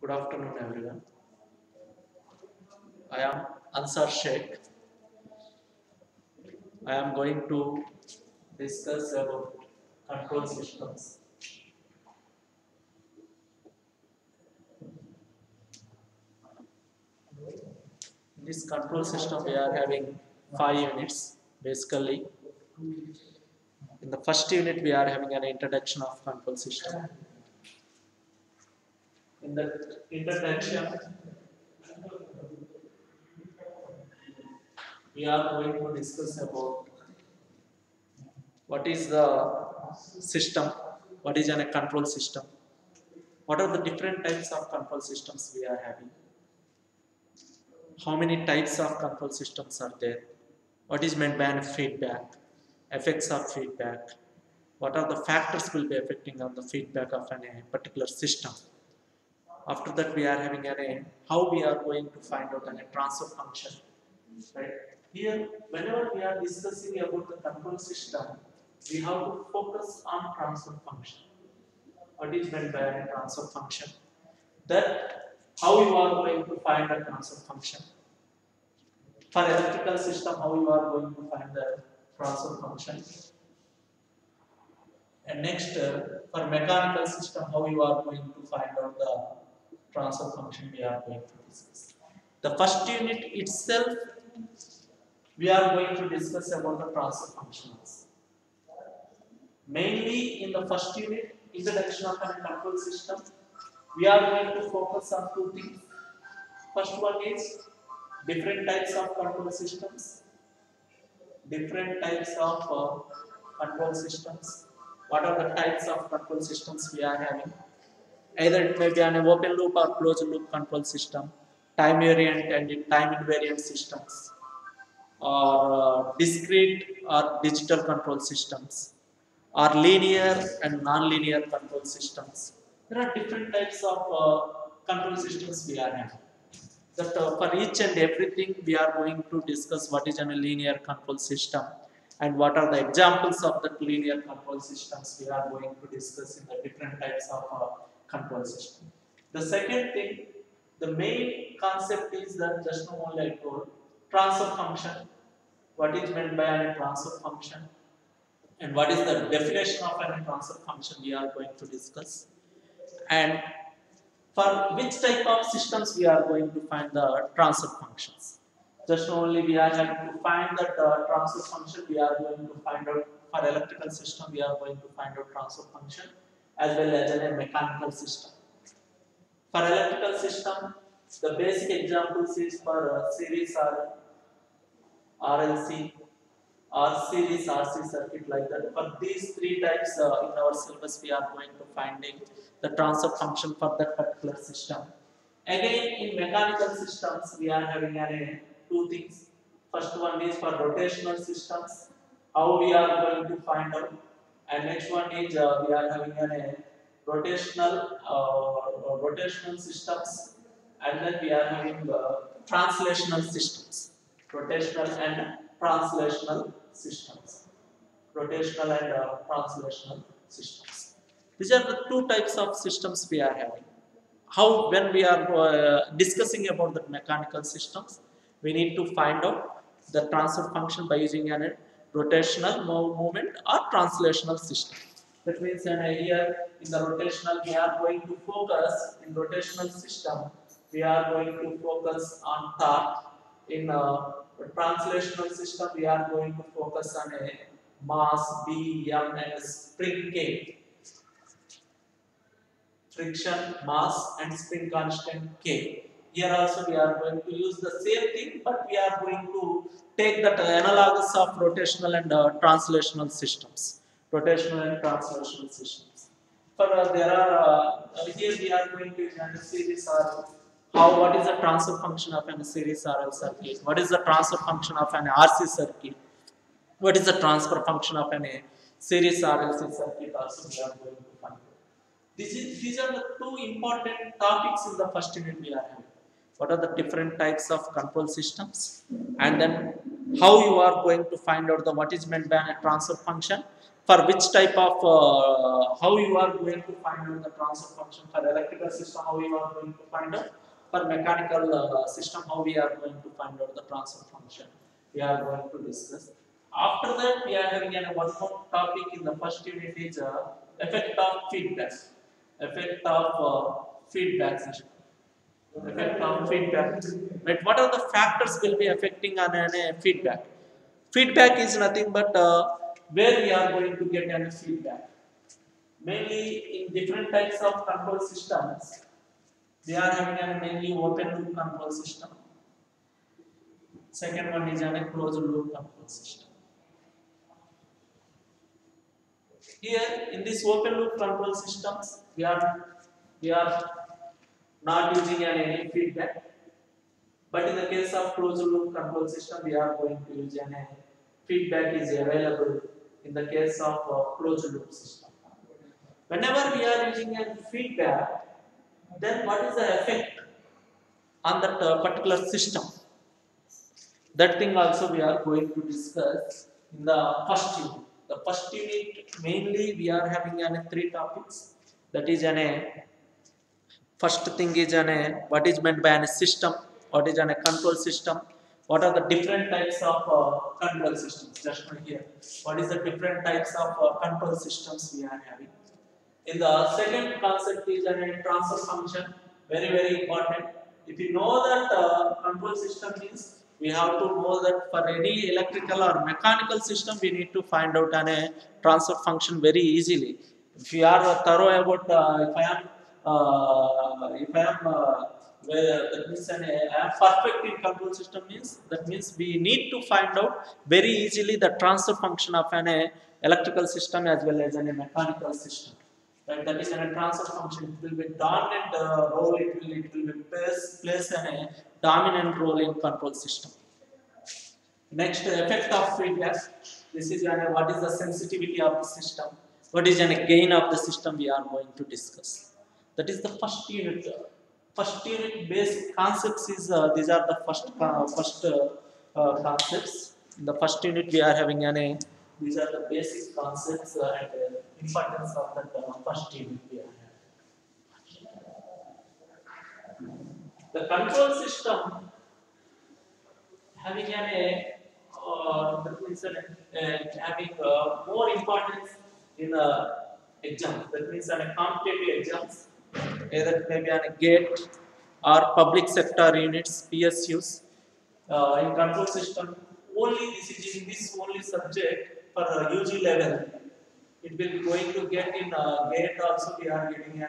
Good afternoon, everyone. I am Ansar Sheikh. I am going to discuss about control systems. In this control system, we are having 5 units. Basically, in the first unit, we are having an introduction of control system. In the introduction, we are going to discuss about what is the system, what is a control system, what are the different types of control systems we are having, how many types of control systems are there, what is meant by feedback, effects of feedback, what are the factors will be affecting on the feedback of a particular system. After that, we are having how we are going to find out a transfer function. Right? Here, whenever we are discussing about the control system, we have to focus on transfer function. What is meant by a transfer function? That how you are going to find a transfer function. For electrical system, how you are going to find the transfer function. And next, for mechanical system, how you are going to find out the transfer function we are going to discuss. The first unit itself, we are going to discuss about the transfer functions. Mainly in the first unit, introduction of a control system, we are going to focus on two things. First one is different types of control systems. Different types of control systems. What are the types of control systems we are having? Either it may be an open loop or closed loop control system, time variant and time invariant systems, or discrete or digital control systems, or linear and non-linear control systems. There are different types of control systems we are having. That for each and everything we are going to discuss what is a linear control system and what are the examples of the linear control systems we are going to discuss in the different types of control system. The second thing, the main concept is that just now only I told transfer function. What is meant by a transfer function and what is the definition of a transfer function we are going to discuss, and for which type of systems we are going to find the transfer functions. Just only we are having to find that transfer function, we are going to find out for electrical system, we are going to find out transfer function as well as in a mechanical system. For electrical system, the basic examples is for series or RLC or series RC circuit like that. For these three types in our syllabus, we are going to finding the transfer function for that particular system. Again, in mechanical systems, we are having two things. First one is for rotational systems, how we are going to find out, and next one is we are having rotational systems, and then we are having translational systems, rotational and translational systems, rotational and translational systems. These are the two types of systems we are having. How, when we are discussing about the mechanical systems, we need to find out the transfer function by using a rotational movement or translational system. That means here in the rotational, we are going to focus in rotational system, we are going to focus on torque. In translational system, we are going to focus on a mass B, M, and spring K. Friction, mass, and spring constant K. Here also we are going to use the same thing, but we are going to take that analogous of rotational and translational systems. Rotational and translational systems. For there are here we are going to use a series or how, what is the transfer function of a series RL circuit? What is the transfer function of an RC circuit? What is the transfer function of a series RLC circuit? Also we are going to find. These are the two important topics in the first unit we are having. What are the different types of control systems, and then how you are going to find out the what is meant by a transfer function. for which type of how you are going to find out the transfer function for electrical system, how you are going to find out for mechanical system, how we are going to find out the transfer function. We are going to discuss. After that, we are having one more topic in the first unit is effect of feedback. Effect of feedback system. Effect of feedback. Right? What are the factors will be affecting on a feedback? Feedback is nothing but where we are going to get any feedback. Mainly in different types of control systems, we are having a mainly open loop control system. Second one is a closed loop control system. Here in this open loop control systems, we are not using any feedback. But in the case of closed loop control system, we are going to use any feedback is available in the case of closed loop system. Whenever we are using a feedback, then what is the effect on that particular system? That thing also we are going to discuss in the first unit. The first unit mainly we are having three topics. That is first thing is what is meant by a system, what is a control system, what are the different types of control systems. Just here, what is the different types of control systems we are having. In the second concept is a transfer function, very important. If you know that control system means, we have to know that for any electrical or mechanical system, we need to find out a transfer function very easily. If you are thorough about, if I am that means I am perfect in control system means, that means we need to find out very easily the transfer function of an electrical system as well as a mechanical system. Right? That is a transfer function. It will be dominant role. It will be place a dominant role in control system. Next, effect of feedback. This is what is the sensitivity of the system. What is a gain of the system we are going to discuss. That is the first unit. First unit basic concepts is these are the first concepts. In the first unit we are having these are the basic concepts and importance of the first unit we are having. The control system having having more importance in exams. That means competitive exams, either maybe on a GATE or public sector units, PSUs. In control system, only this is in this only subject for UG level. It will going to get in GATE also. We are getting 8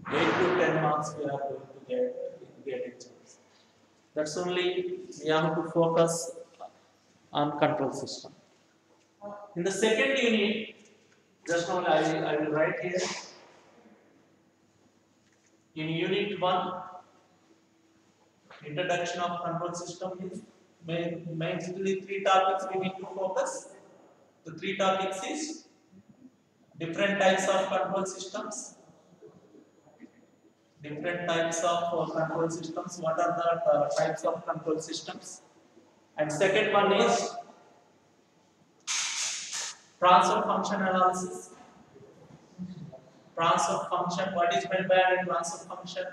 to 10 marks. We are going to get in GATE exams. That's only we have to focus on control system. In the second unit, just now I will write here. In unit 1, introduction of control system is mainly 3 topics we need to focus. The 3 topics is different types of control systems. Different types of control systems. What are the types of control systems? And second one is transfer function analysis. Transfer function, what is meant by a transfer function,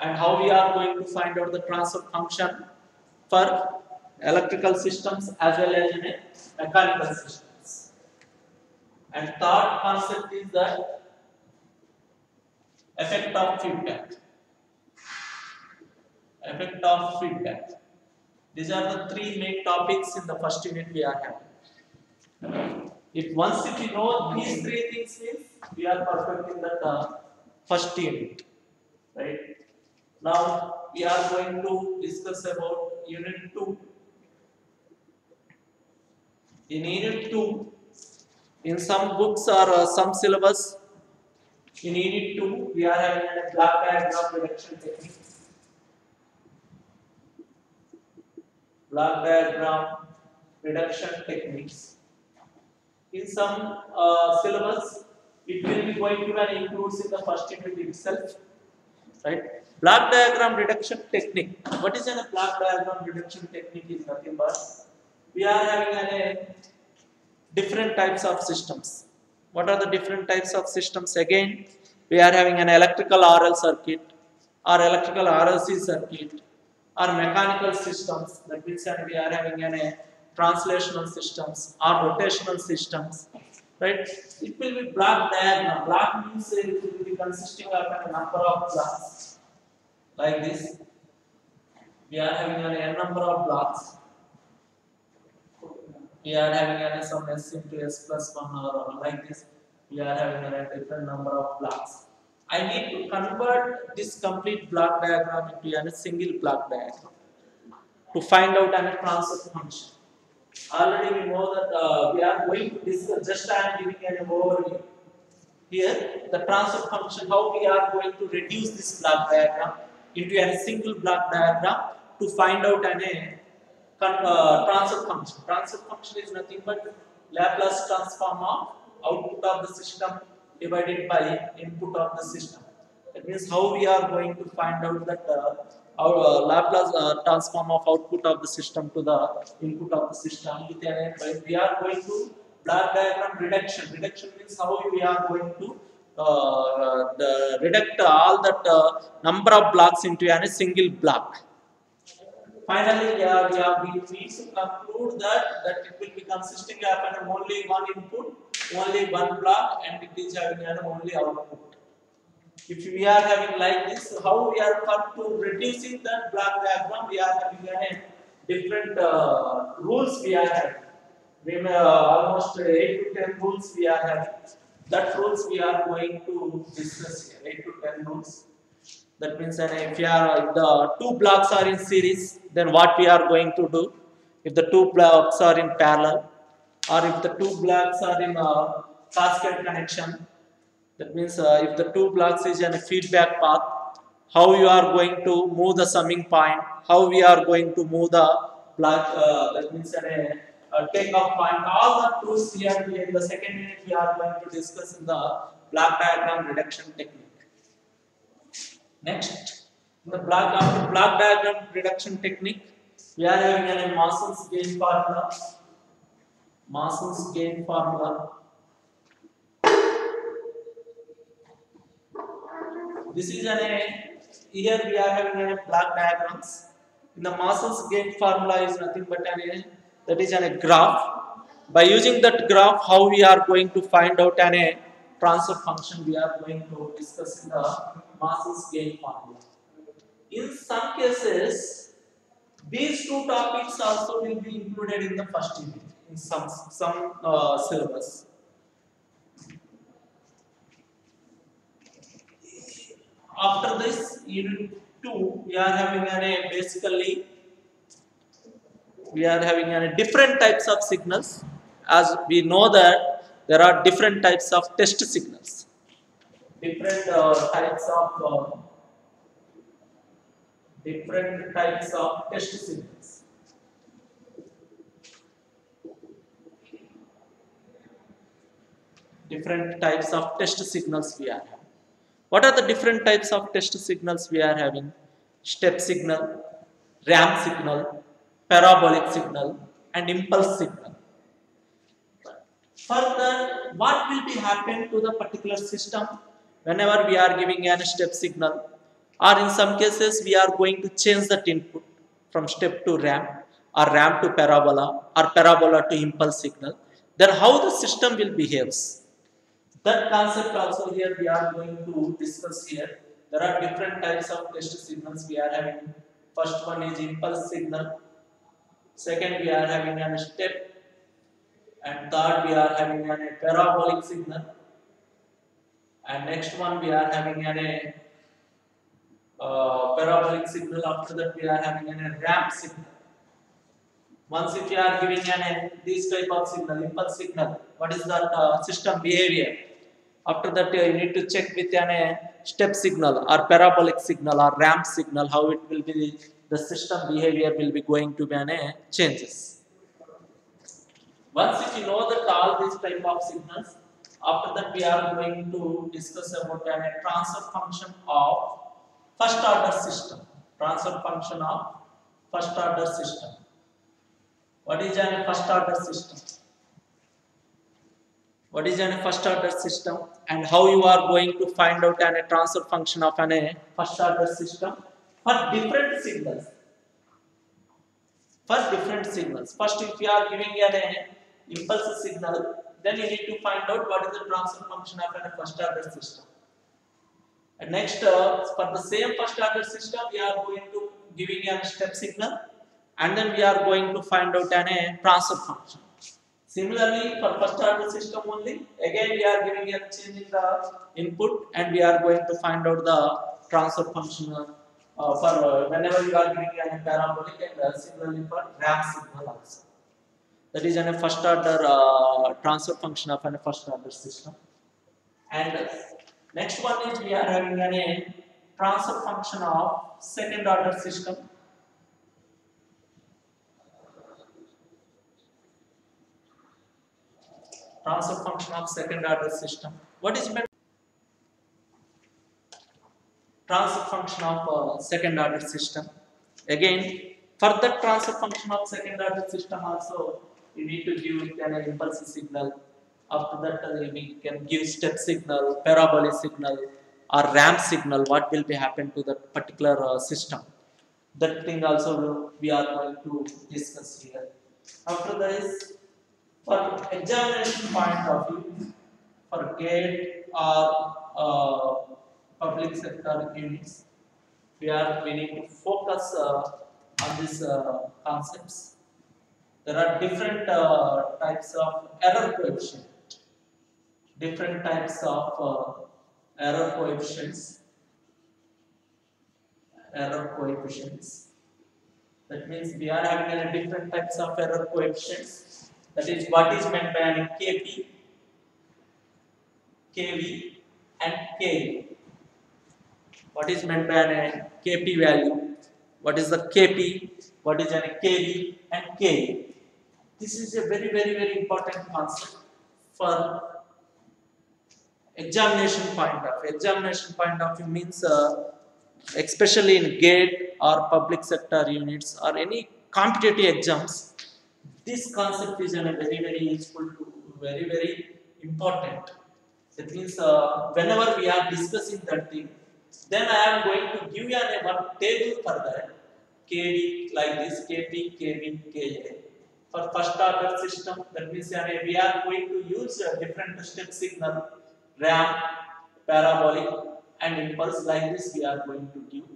and how we are going to find out the transfer function for electrical systems as well as in mechanical systems. And third concept is the effect of feedback. Effect of feedback. These are the 3 main topics in the first unit we are having. If we know these 3 things means we are perfect in that first unit, right? Now we are going to discuss about unit 2. In unit 2, in some books or some syllabus, in unit 2 we are having a block diagram reduction technique. Block diagram reduction techniques. In some syllabus, it will be going to be includes in the first unit itself, right? Block diagram reduction technique. What is a block diagram reduction technique? Is nothing but we are having different types of systems. What are the different types of systems? Again, we are having an electrical RL circuit or electrical RLC circuit or mechanical systems. That means that we are having an translational systems or rotational systems. Right? It will be block diagram. Block means it will be consisting of a number of blocks like this. We are having an n number of blocks. We are having an some s into s plus 1 or like this. We are having a different number of blocks. I need to convert this complete block diagram into a single block diagram to find out a transfer function. Already we know that we are going to discuss, just I am giving an overview. Here, the transfer function, how we are going to reduce this block diagram into a single block diagram to find out an transfer function. Transfer function is nothing but Laplace transform of output of the system divided by input of the system. That means how we are going to find out that our Laplace transform of output of the system to the input of the system. We are going to block diagram reduction. Reduction means how we are going to reduct all that number of blocks into a single block. Finally, we need to conclude that it will be consisting of only one input, only one block, and it is having only output. If we are having like this, how we are come to reducing that block diagram? We are having different rules. We are having. We may almost 8 to 10 rules we are having. That rules we are going to discuss here. 8 to 10 rules. That means if the two blocks are in series, then what we are going to do? If the two blocks are in parallel, or if the two blocks are in a cascade connection, that means if the two blocks is in a feedback path, how you are going to move the summing point, how we are going to move the block, that means takeoff point, all the tools here in the second unit we are going to discuss in the block diagram reduction technique. Next, in the block diagram reduction technique, we are having a Mason's gain formula. Mason's gain formula. This is here we are having block diagrams. In the Mason's gain formula is nothing but that is a graph. By using that graph, how we are going to find out transfer function, we are going to discuss in the Mason's gain formula. In some cases, these two topics also will be included in the first unit in some syllabus. After this unit 2, we are having basically we are having different types of signals. As we know that there are different types of test signals. Different types of test signals. Different types of test signals we are having. What are the different types of test signals we are having? Step signal, ramp signal, parabolic signal, and impulse signal. Further, what will be happening to the particular system whenever we are giving a step signal, or in some cases we are going to change that input from step to ramp, or ramp to parabola, or parabola to impulse signal, then how the system will behave. That concept also here we are going to discuss here. There are different types of test signals we are having. First one is impulse signal. Second we are having a step. And third we are having a parabolic signal. And next one we are having a parabolic signal. After that we are having a ramp signal. Once if you are giving this type of signal, impulse signal, what is that system behavior? After that you need to check with a step signal or parabolic signal or ramp signal, how it will be, the system behavior will be going to be changes. Once if you know that all these type of signals, after that we are going to discuss about a transfer function of first order system. Transfer function of first order system. What is a first order system? What is a first order system and how you are going to find out a transfer function of a first order system for different signals. For different signals. First, if you are giving an impulse signal, then you need to find out what is the transfer function of a first order system. And next, for the same first order system, we are going to giving a step signal, and then we are going to find out a transfer function. Similarly, for first order system only, again we are giving a change in the input, and we are going to find out the transfer function for whenever you are giving a parabolic, and similarly for ramp signal also. That is a first order transfer function of a first order system. And next one is we are having a transfer function of second order system. Transfer function of second order system. What is meant? Transfer function of second order system. Again, for the transfer function of second order system also, you need to give it an impulse signal. After that, we can give step signal, parabolic signal, or ramp signal. What will be happen to that particular system? That thing also we are going to discuss here. After this, for examination point of view, for GATE or public sector units, we need to focus on these concepts. There are different types of error coefficient. Different types of error coefficients. Error coefficients. That means we are having different types of error coefficients. That is what is meant by KP, KV, and KA. What is meant by a KP value? What is the KP? What is a KV and KA? This is a very important concept for examination point of view. Examination point of view means especially in GATE or public sector units or any competitive exams, this concept is very useful to very important. That means whenever we are discussing that thing, then I am going to give you one table for that. KD like this, KP, KV, KA. For first order system, that means we are going to use a different step signal, ramp, parabolic, and impulse like this we are going to give.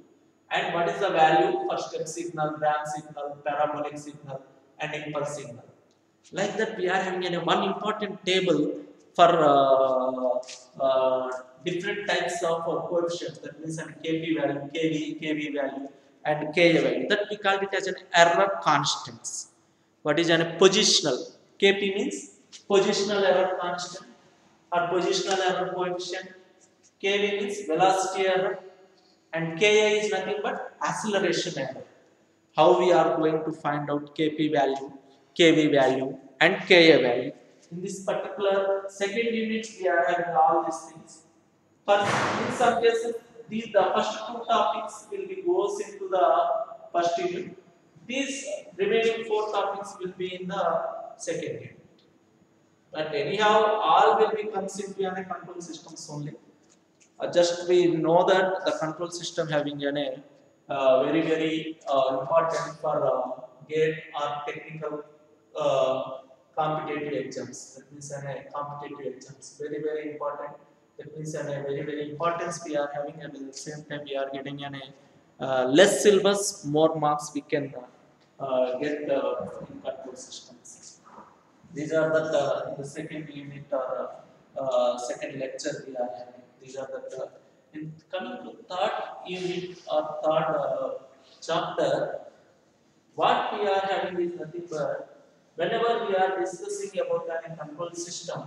And what is the value for step signal, ramp signal, parabolic signal, and impulse signal? Like that, we are having one important table for different types of coefficients. That means an KP value, KV value, and KA value. That we call it as an error constants. What is a positional? KP means positional error constant or positional error coefficient. KV means velocity error, and KA is nothing but acceleration error. How we are going to find out KP value, KV value, and KA value? In this particular second unit, we are having all these things. But in some cases, the first two topics will be goes into the first unit. These remaining four topics will be in the second unit. But anyhow, all will be comes into a control systems only. Just we know that the control system having very important for GATE or technical competitive exams. That means competitive exams very important. That means very importance we are having, and at the same time we are getting less syllabus, more marks we can get in control systems. These are the second unit or second lecture we are having. These are in coming to third unit or third chapter. What we are having is nothing but whenever we are discussing about a control system,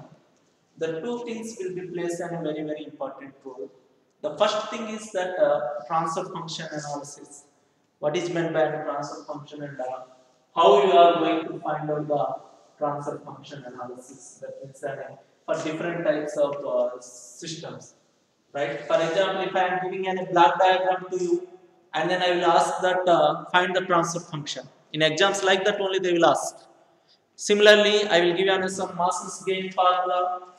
the two things will be placed in a very important role. The first thing is that transfer function analysis. What is meant by a transfer function and how you are going to find out the transfer function analysis. That means for different types of systems. Right? For example, if I am giving a block diagram to you, and then I will ask that find the transfer function. In exams like that only they will ask. Similarly, I will give you some masses gain formula,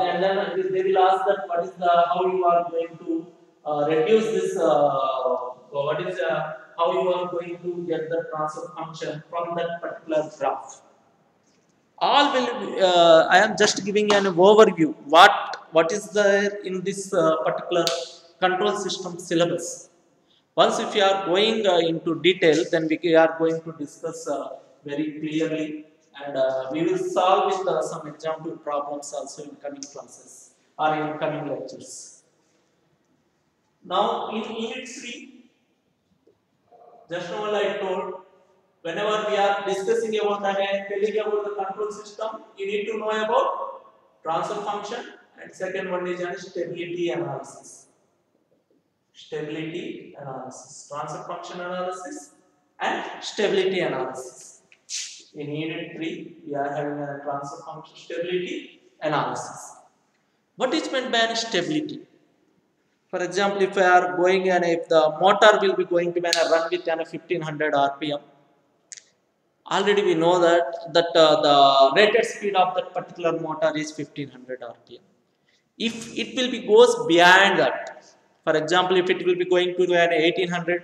then they will ask that what is the how you are going to reduce this what is how you are going to get the transfer function from that particular graph. All will I am just giving an overview what is there in this particular control system syllabus. Once if you are going into detail, then we are going to discuss very clearly, and we will solve with some example problems also in coming classes or in coming lectures. Now in unit 3, just now I told, whenever we are discussing about and telling about the control system, you need to know about transfer function, and second one is stability analysis. Stability analysis, transfer function analysis, and stability analysis. In unit 3, we are having a transfer function stability analysis. What is meant by stability? For example, if we are going and if the motor will be going to run with 1500 RPM, already we know that the rated speed of that particular motor is 1500 RPM. If it will be goes beyond that, for example, if it will be going to an 1800,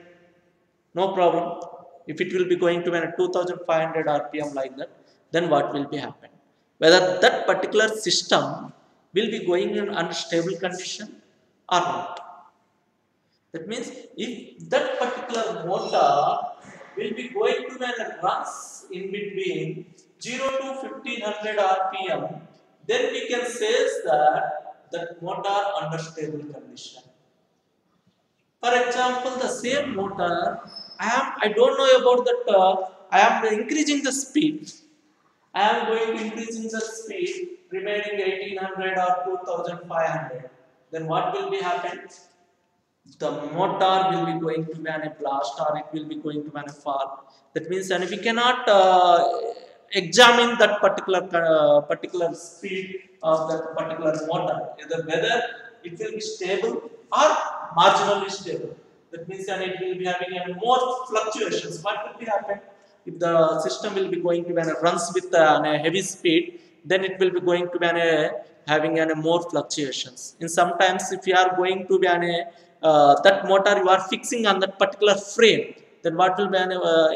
no problem. If it will be going to an 2500 RPM like that, then what will be happen? Whether that particular system will be going in unstable condition or not. That means if that particular motor will be going to an runs in between 0 to 1500 RPM, then we can say that motor under stable condition. For example, the same motor, I don't know about that. I am increasing the speed. I am going to increasing the speed remaining 1800 or 2500. Then what will be happen? The motor will be going to be a blast, or it will be going to be a fall. That means, and we cannot examine that particular speed of that particular motor, whether it will be stable or marginally stable. That means, and it will be having more fluctuations. What will be happen if the system will be going to be runs with a heavy speed? Then it will be going to be having more fluctuations. In sometimes, if you are going to be that motor you are fixing on that particular frame, then what will be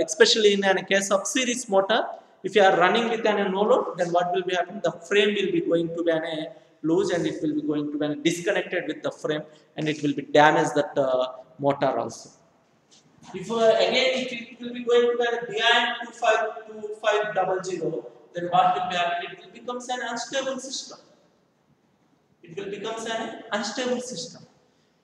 especially in a case of series motor, if you are running with a no load, then what will be happening? The frame will be going to be loose, and it will be going to be disconnected with the frame, and it will be damage that motor also. If again if it will be going to be behind 2500, then what will be happening? It will becomes an unstable system. It will becomes an unstable system.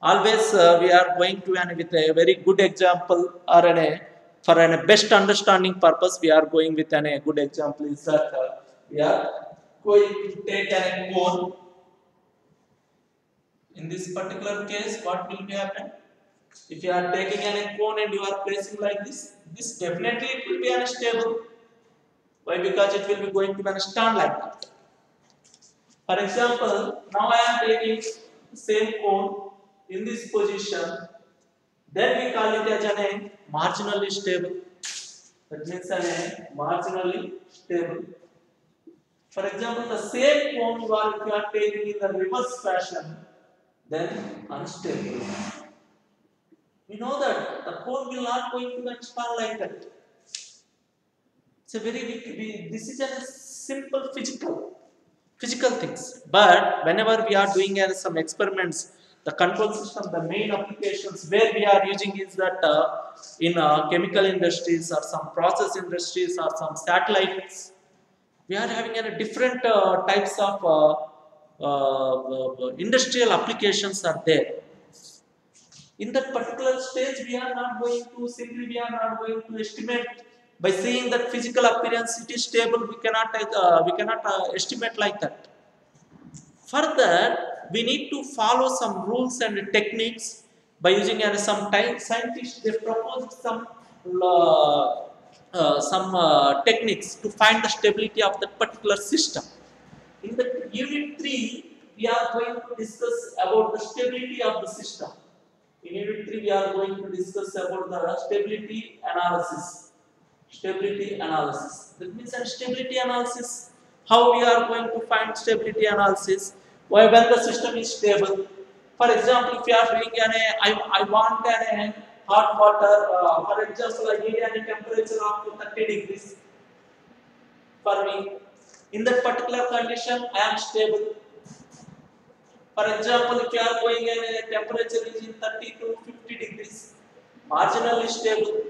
Always we are going to with a very good example, or for a best understanding purpose, we are going with a good example is that we are going to take a cone. In this particular case, what will be happen? If you are taking a cone and you are placing like this definitely it will be unstable. Why? Because it will be going to stand like that. For example, now I am taking the same cone in this position, then we call it as a marginally stable. That means a marginally stable. For example, the same cone if you are taking in the reverse fashion, then unstable. We know that the cone will not going to expand like that. It's a this is a simple physical things. But whenever we are doing some experiments, the control system, the main applications where we are using is that in chemical industries or some process industries or some satellites, we are having different types of industrial applications are there. In that particular stage, we are not going to estimate by saying that physical appearance it is stable. We cannot estimate like that. Further, we need to follow some rules and techniques by using some scientists. They proposed some techniques to find the stability of that particular system. In the unit 3, we are going to discuss about the stability of the system. In unit 3, we are going to discuss about the stability analysis. Stability analysis. That means a stability analysis. How we are going to find stability analysis? Why when the system is stable? For example, if you are doing I want hot water. For example, I need a temperature of 30 degrees for me. In that particular condition, I am stable. For example, if you are going in a temperature is in 30 to 50 degrees, marginally stable.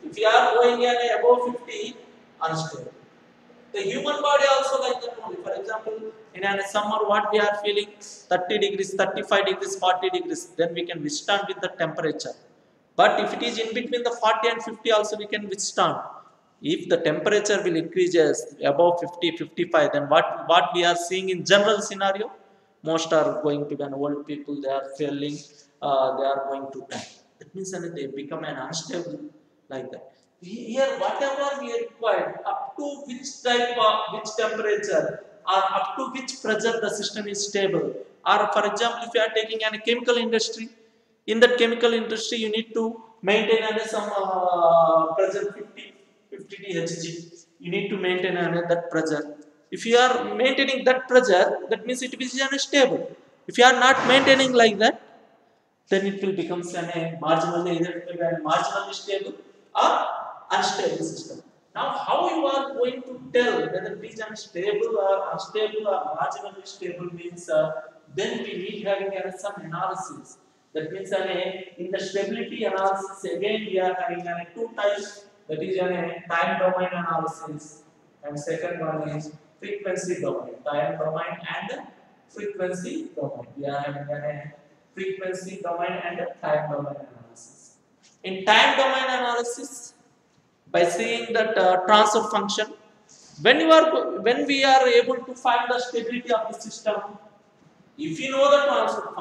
If you are going in above 50, unstable. The human body also like that only. For example, in a summer, what we are feeling 30 degrees, 35 degrees, 40 degrees, then we can withstand with the temperature. But if it is in between the 40 and 50, also we can withstand. If the temperature will increases above 50, 55, then what we are seeing in general scenario, most are going to be an old people, they are failing, they are going to die. That means they become an unstable like that. Here, whatever we require, up to which type of, which temperature, or up to which pressure the system is stable. Or for example, if you are taking a chemical industry, in that chemical industry, you need to maintain some pressure 50 Hg. You need to maintain that pressure. If you are maintaining that pressure, that means it is unstable. If you are not maintaining like that, then it will become a marginally either it will be a marginally stable or unstable system. Now, how you are going to tell whether it is unstable or unstable or marginally stable means then we need having some analysis. That means in the stability analysis again we are having two types. That is time domain analysis and second one is frequency domain. Time domain and frequency domain. We are having a frequency domain and time domain analysis. In time domain analysis, by seeing that transfer function, when we are able to find the stability of the system, if you know the transfer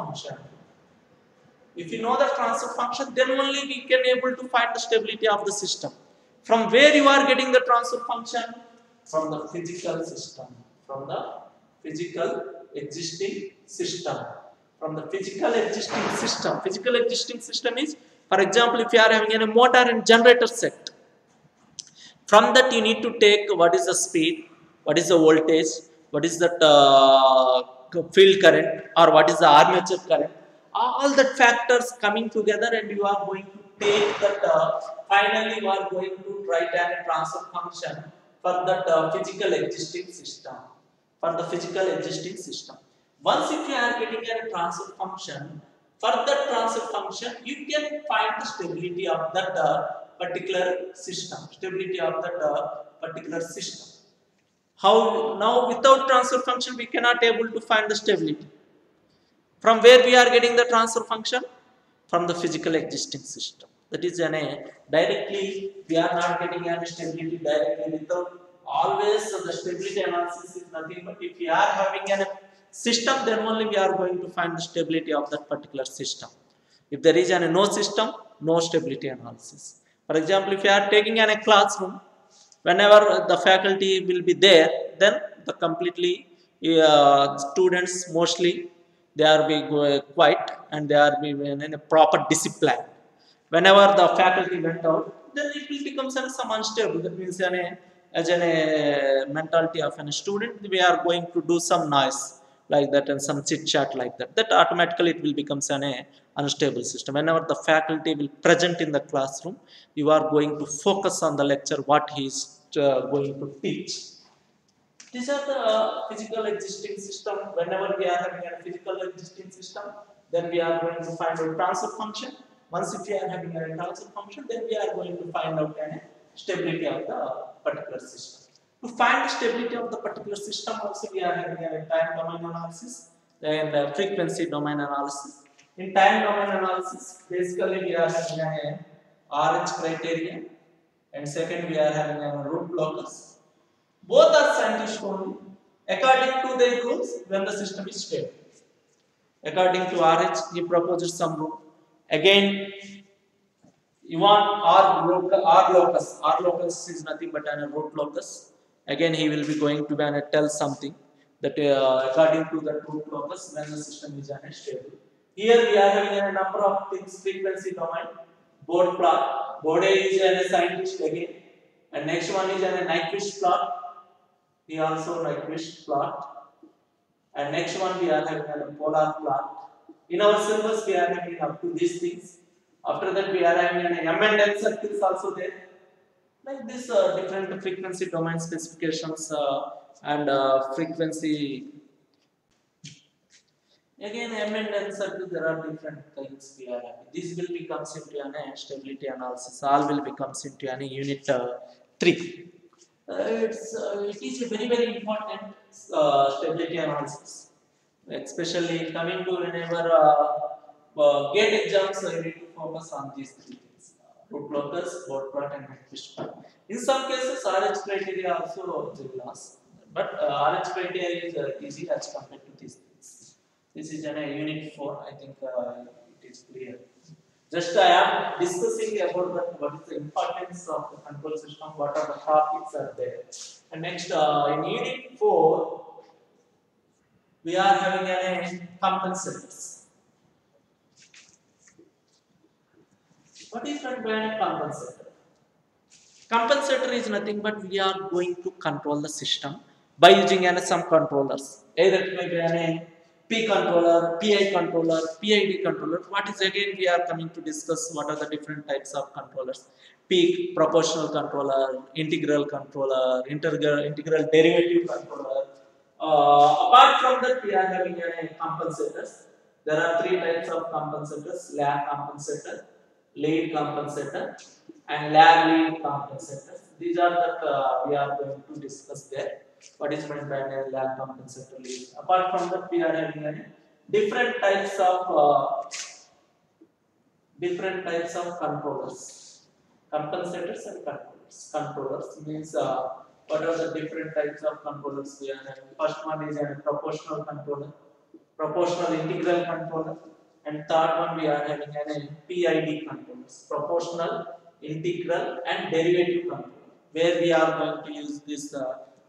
function, then only we can able to find the stability of the system. From where you are getting the transfer function? From the physical system, from the physical existing system. From the physical existing system. Physical existing system is, for example, if you are having a motor and generator set, from that you need to take what is the speed, what is the voltage, what is that field current, or what is the armature current. All that factors coming together, and you are going to take that. Finally, you are going to write a transfer function for that physical existing system. For the physical existing system. Once if you are getting a transfer function, for that transfer function, you can find the stability of that particular system. Stability of that particular system. How now without transfer function we cannot able to find the stability. From where we are getting the transfer function? From the physical existing system. That is directly we are not getting any stability directly without. Always the stability analysis is nothing but if we are having a system, then only we are going to find the stability of that particular system. If there is no system, no stability analysis. For example, if you are taking in a classroom, whenever the faculty will be there, then the completely students mostly they are being quiet and they are being in a proper discipline. Whenever the faculty went out, then it will become some unstable. That means as a mentality of a student, we are going to do some noise like that and some chit chat like that. That automatically it will become an unstable system. Whenever the faculty will present in the classroom, you are going to focus on the lecture, what he is going to teach. These are the physical existing system. Whenever we are having a physical existing system, then we are going to find out transfer function. Once if we are having a transfer function, then we are going to find out stability of the particular system. To find the stability of the particular system, also we are having a time domain analysis and frequency domain analysis. In time domain analysis, basically we are having a orange criterion, and second we are having a root locus. Both are scientists only according to their rules when the system is stable. According to RH, he proposes some rule. Again, you want R locus. R locus is nothing but a root locus. Again, he will be going to tell something that according to the root locus when the system is unstable. Here we are having a number of things. Frequency domain, Bode plot. Bode is a scientist again, and next one is a Nyquist plot. We also Nyquist plot, and next one we are having a polar plot. In our syllabus we are having up to these things. After that we are having an M and N circles also there. Like this different frequency domain specifications and frequency. Again, M and N circle, there are different things we are having. This will become into an stability analysis. All will become into an unit 3. It is a very important stability analysis, especially coming to whenever gate exams. You need to focus on these 3 things: root locus, board plot, and Nyquist plot. In some cases, RH criteria also will ask, but RH criteria is easy as compared to these things. This is an unit 4. I think it is clear. Just I am discussing about that, what is the importance of the control system, what are the topics are there. And next, in unit 4, we are having a compensators. What is meant by a compensator? Compensator is nothing but we are going to control the system by using some controllers. Either it may be an P controller, PI controller, PID controller. What is again we are coming to discuss what are the different types of controllers. P proportional controller, integral controller, integral derivative controller. Apart from that, we are having compensators. There are 3 types of compensators: lag compensator, lead compensator, and lag lead compensators. These are that we are going to discuss there. What is meant by a lag compensator, lead. Apart from that, we are having different types of controllers, compensators and controllers. Controllers means what are the different types of controllers we are having. First one is a proportional controller, proportional integral controller, and third one we are having a PID controllers, proportional, integral, and derivative controller, where we are going to use these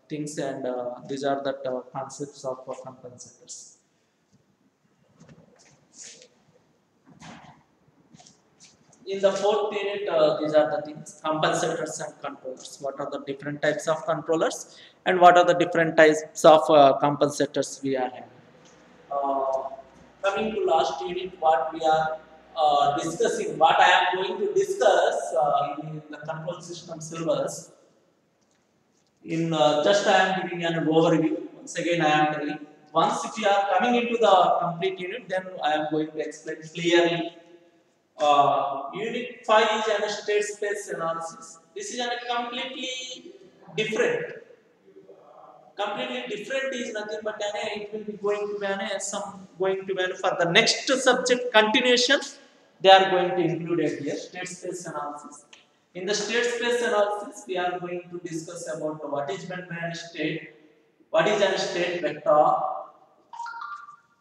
things, and these are the concepts of compensators. In the 4th unit, these are the things: compensators and controllers. What are the different types of controllers, and what are the different types of compensators we are having. Coming to last unit, what we are discussing, what I am going to discuss in the control system syllabus. In just I am giving an overview. Once again, I am telling. Once if you are coming into the complete unit, then I am going to explain clearly. Unit 5 is a state space analysis. This is a completely different. Completely different is nothing but it will be going to be for the next subject continuation. They are going to include it here, state space analysis. In the state space analysis, we are going to discuss about what is meant by a state, what is a state vector,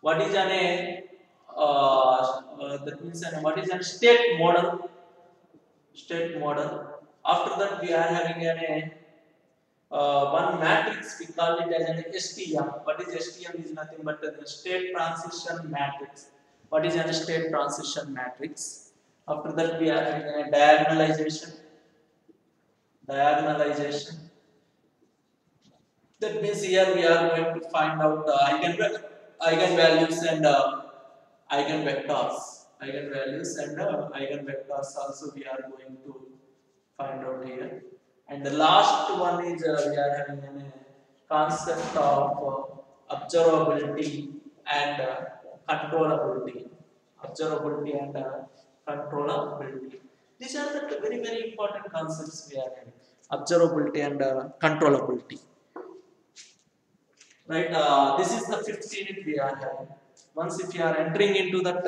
what is that means what is a state model. After that, we are having one matrix. We call it as an STM. What is STM? Is nothing but a state transition matrix. What is a state transition matrix? After that, we are having a diagonalization. That means here we are going to find out eigenvalues and eigenvectors. Eigenvalues and eigenvectors also we are going to find out here. And the last one is we are having a concept of observability and controllability. Observability and controllability. These are the very important concepts we are having. Observability and controllability. Right. This is the 5th unit we are having. Once if you are entering into that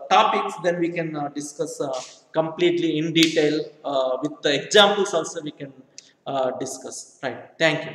topics, then we can discuss completely in detail with the examples also we can discuss. Right. Thank you.